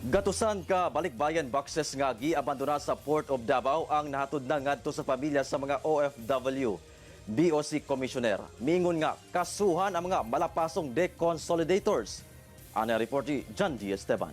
Gatusan ka balikbayan boxes nga giabandona sa Port of Davao ang nahatod na ngadto sa pamilya sa mga OFW. BOC Commissioner mingon nga kasuhan ang mga malapasong deconsolidators. Ana report ni John D. Esteban.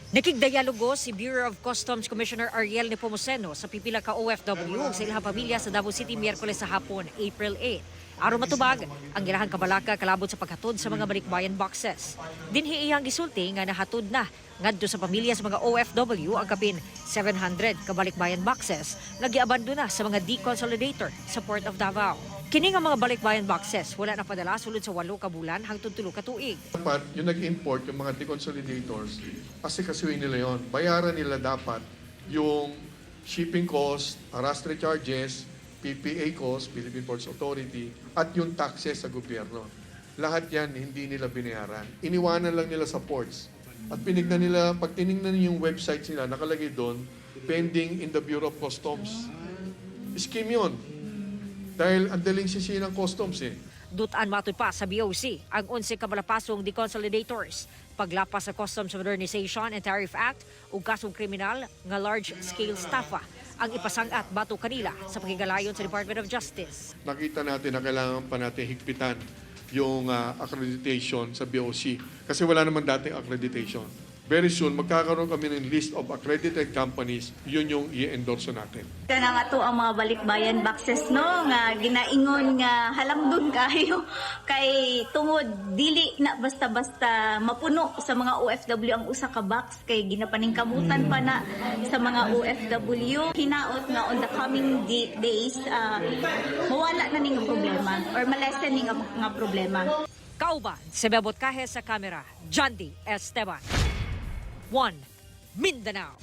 Nakigdialogo si Bureau of Customs Commissioner Ariel Nepomuceno sa pipila ka OFW ug sa ilahang pamilya sa Davao City Miyerkules sa hapon, April 8. Aron matubag ang ilahang kabalaka kalabot sa paghatod sa mga balikbayan boxes. Dinhi iyang gisulti nga nahatod na ngadto sa pamilya sa mga OFW ang kapin 700 ka balikbayan boxes nga giabandona sa mga deconsolidator sa Port of Davao. Kini nga mga balikbayan boxes wala na padala sulod sa 8 ka bulan hangtod 3 ka tuig. Dapat yung nag-import, yung mga deconsolidators, kasi kasuhin nila yon. Bayaran nila dapat yung shipping cost, arrastre charges, PPA cost, Philippine Ports Authority, at yung taxes sa gobyerno. Lahat yan hindi nila binayaran. Iniwanan lang nila sa ports. At pinignan nila, pag tinignan yung website nila, nakalagay doon, pending in the Bureau of Customs. Scheme yun. Dahil ang daling sisi ng customs eh. Dutaan matud pa sa BOC ang 11 ka malapasong deconsolidators, paglapas sa Customs Modernization and Tariff Act ug kasong kriminal nga large-scale staffa ang ipasangat bato kanila sa pakigalayon sa Department of Justice. Nakita natin na kailangan pa natin higpitan yung accreditation sa BOC kasi wala naman dating accreditation. Very soon, magkakaroon kami ng list of accredited companies, yun yung i-endorse natin. Kana nga to ang mga balikbayan boxes no nga ginaingon nga halangdon kayo kay tungod dili na basta-basta mapuno sa mga OFW ang usa ka box kay ginapaningkamutan pa na sa mga OFW. Hinaot nga on the coming days mawala na ning problema or malesen ning nga problema. Kauban, sa Bebot Kahe sa kamera, John D. Esteban. 1 Mindanao.